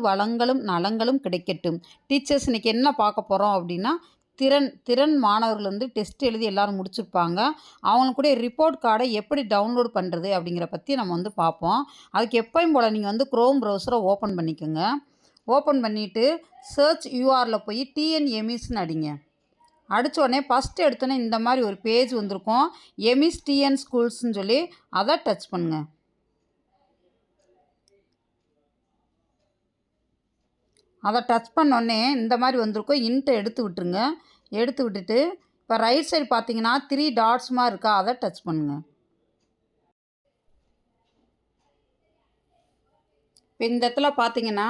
வளங்களும் நலங்களும் கிடைக்கட்டும். டீச்சர்ஸ் இன்றைக்கி என்ன பார்க்க போகிறோம் அப்படின்னா, திறன் மாணவர்கள் வந்து டெஸ்ட் எழுதி எல்லோரும் முடிச்சிருப்பாங்க. அவங்களுக்கு கூட ரிப்போர்ட் கார்டை எப்படி டவுன்லோட் பண்ணுறது அப்படிங்கிற பற்றி நம்ம வந்து பார்ப்போம். அதுக்கு எப்பயும் போல் நீங்கள் வந்து குரோம் ப்ரௌசரை ஓப்பன் பண்ணிக்கோங்க. ஓப்பன் பண்ணிவிட்டு சர்ச் யூஆரில் போய் டிஎன்எம்இஸ்ன்னு அடிங்க. அடித்த உடனே ஃபஸ்ட்டு எடுத்தோன்னே இந்த மாதிரி ஒரு பேஜ் வந்திருக்கும். எமிஸ் டிஎன் ஸ்கூல்ஸ்ன்னு சொல்லி அதை டச் பண்ணுங்கள். அதை டச் பண்ணோடனே இந்த மாதிரி வந்திருக்கும். இன்ட்டை எடுத்து விட்டுருங்க. எடுத்து விட்டுட்டு இப்போ ரைட் சைடு பார்த்தீங்கன்னா 3 டாட்ஸ் மாதிரி இருக்கா, அதை டச் பண்ணுங்கள். இப்போ இந்த இடத்துல பார்த்தீங்கன்னா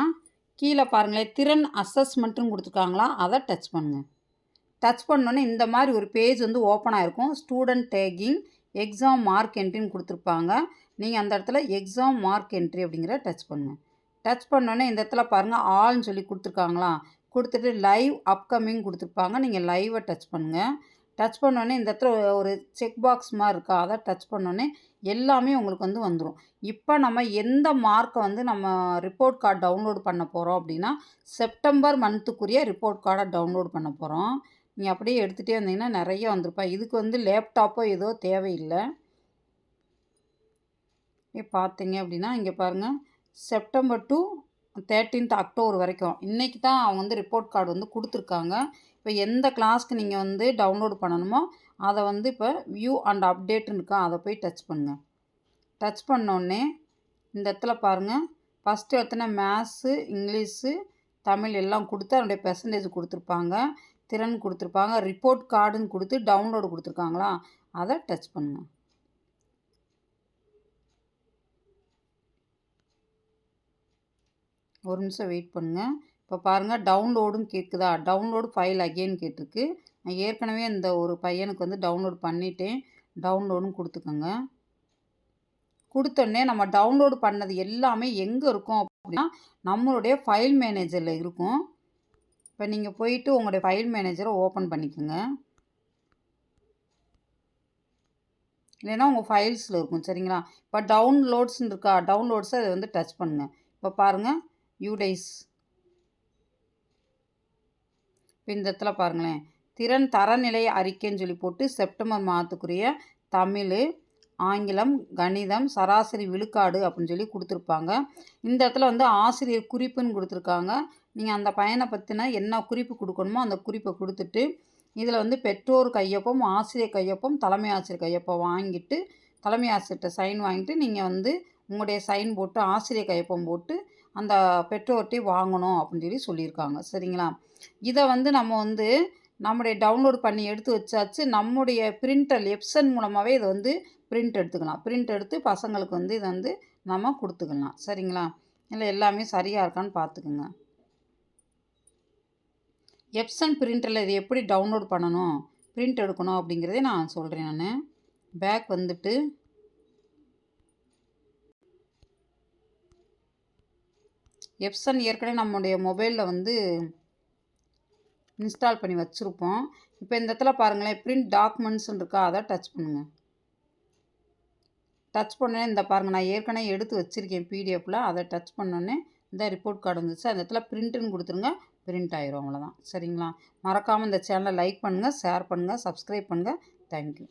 கீழே பாருங்களேன், திறன் அசஸ்மெண்ட்டுன்னு கொடுத்துருக்காங்களா, அதை டச் பண்ணுங்கள். டச் பண்ணோன்னே இந்த மாதிரி ஒரு பேஜ் வந்து ஓப்பன் ஆகிருக்கும். ஸ்டூடெண்ட் டேக்கிங் எக்ஸாம் மார்க் என்ட்ரின்னு கொடுத்துருப்பாங்க. நீங்கள் அந்த இடத்துல எக்ஸாம் மார்க் என்ட்ரி அப்படிங்கிற டச் பண்ணுங்கள். டச் பண்ணோன்னே இந்த இடத்துல பாருங்கள் ஆல்னு சொல்லி கொடுத்துருக்காங்களா, கொடுத்துட்டு லைவ் அப்கமிங் கொடுத்துருப்பாங்க. நீங்கள் லைவை டச் பண்ணுங்கள். டச் பண்ணோன்னே இந்த இடத்துல ஒரு செக் பாக்ஸ் மாதிரி இருக்கா, அதை டச் பண்ணோன்னே எல்லாமே உங்களுக்கு வந்து வந்துடும். இப்போ நம்ம எந்த மார்க்கை வந்து நம்ம ரிப்போர்ட் கார்டு டவுன்லோட் பண்ண போகிறோம் அப்படின்னா, செப்டம்பர் மந்த்துக்குரிய ரிப்போர்ட் கார்டை டவுன்லோட் பண்ண போகிறோம். நீங்கள் அப்படியே எடுத்துகிட்டே வந்தீங்கன்னா நிறைய வந்திருப்பா. இதுக்கு வந்து லேப்டாப்போ ஏதோ தேவையில்லை. பார்த்தீங்க அப்படின்னா இங்கே பாருங்கள், செப்டம்பர் டு 13th அக்டோபர் வரைக்கும் இன்றைக்கி தான் அவங்க வந்து ரிப்போர்ட் கார்டு வந்து கொடுத்துருக்காங்க. இப்போ எந்த கிளாஸ்க்கு நீங்கள் வந்து டவுன்லோட் பண்ணணுமோ அதை வந்து இப்போ வியூ அண்ட் அப்டேட்னு இருக்கா, அதை போய் டச் பண்ணுங்கள். டச் பண்ணோடனே இந்த இடத்துல பாருங்கள், ஃபஸ்ட்டு எடுத்தோன்னே மேத்ஸு, இங்கிலீஷு, தமிழ் எல்லாம் கொடுத்து அதனுடைய பெர்சன்டேஜ் கொடுத்துருப்பாங்க, திறன் கொடுத்துருப்பாங்க, ரிப்போர்ட் கார்டுன்னு கொடுத்து டவுன்லோடு கொடுத்துருக்காங்களா, அதை டச் பண்ணுங்கள். ஒரு நிமிஷம் வெயிட் பண்ணுங்கள். இப்போ பாருங்கள் டவுன்லோடுன்னு கேட்குதா, டவுன்லோடு ஃபைல் அகெயின் கேட்டிருக்கு. நான் ஏற்கனவே இந்த ஒரு பையனுக்கு வந்து டவுன்லோட் பண்ணிட்டேன். டவுன்லோடுன்னு கொடுத்துக்கோங்க. கொடுத்தோடனே நம்ம டவுன்லோடு பண்ணது எல்லாமே எங்கே இருக்கும் அப்படின்னா, நம்மளுடைய ஃபைல் மேனேஜரில் இருக்கும். இப்போ நீங்கள் போயிட்டு உங்களுடைய ஃபைல் மேனேஜரை ஓப்பன் பண்ணிக்கோங்க. இல்லைன்னா உங்கள் ஃபைல்ஸில் இருக்கும். சரிங்களா? இப்போ டவுன்லோட்ஸ்ன்னு இருக்கா, டவுன்லோட்ஸை அதை வந்து டச் பண்ணுங்கள். இப்போ பாருங்கள் யூடைஸ். இப்போ இந்த இடத்துல பாருங்களேன், திறன் தரநிலை அறிக்கைன்னு சொல்லி போட்டு செப்டம்பர் மாதத்துக்குரிய தமிழ், ஆங்கிலம், கணிதம், சராசரி விழுக்காடு அப்படின்னு சொல்லி கொடுத்துருப்பாங்க. இந்த இடத்துல வந்து ஆசிரியர் குறிப்புன்னு கொடுத்துருக்காங்க. நீங்கள் அந்த பையனை பற்றின என்ன குறிப்பு கொடுக்கணுமோ அந்த குறிப்பை கொடுத்துட்டு, இதில் வந்து பெற்றோர் கையொப்பம், ஆசிரியர் கையொப்பம், தலைமை ஆசிரியர் கையொப்பம் வாங்கிட்டு, தலைமை ஆசிரியர்கிட்ட சைன் வாங்கிட்டு நீங்கள் வந்து உங்களுடைய சைன் போட்டு ஆசிரியர் கையொப்பம் போட்டு அந்த பெற்றோர்கிட்டே வாங்கணும் அப்படின்னு சொல்லி சொல்லியிருக்காங்க. சரிங்களா? இதை வந்து நம்ம வந்து நம்முடைய டவுன்லோட் பண்ணி எடுத்து வச்சாச்சு. நம்முடைய பிரிண்டர் எப்சன் மூலமாகவே இதை வந்து பிரிண்ட் எடுத்துக்கலாம். பிரிண்ட் எடுத்து பசங்களுக்கு வந்து இதை வந்து நம்ம கொடுத்துக்கலாம். சரிங்களா? இல்லை எல்லாமே சரியாக இருக்கான்னு பார்த்துக்குங்க. எப்சன் பிரிண்டரில் இது எப்படி டவுன்லோட் பண்ணணும், பிரிண்ட் எடுக்கணும் அப்படிங்கிறதே நான் சொல்கிறேன். நான் பேக் வந்துட்டு எப்சன் ஏற்கனவே நம்முடைய மொபைலில் வந்து இன்ஸ்டால் பண்ணி வச்சுருப்போம். இப்போ இந்த இடத்துல பாருங்களேன், பிரிண்ட் டாக்குமெண்ட்ஸ்ன்னு இருக்கா, அதை டச் பண்ணுங்கள். டச் பண்ணோன்னே இந்த பாருங்கள், நான் ஏற்கனவே எடுத்து வச்சுருக்கேன் பிடிஎஃப்பில். அதை டச் பண்ணோன்னே இந்த ரிப்போர்ட் கார்டு வந்துச்சு. அந்த இடத்துல பிரிண்ட்டுன்னு கொடுத்துருங்க, பிரிண்ட் ஆயிரும். அவ்வளோதான். சரிங்களா? மறக்காமல் இந்த சேனலை லைக் பண்ணுங்கள், ஷேர் பண்ணுங்கள், சப்ஸ்கிரைப் பண்ணுங்கள். தேங்க்யூ.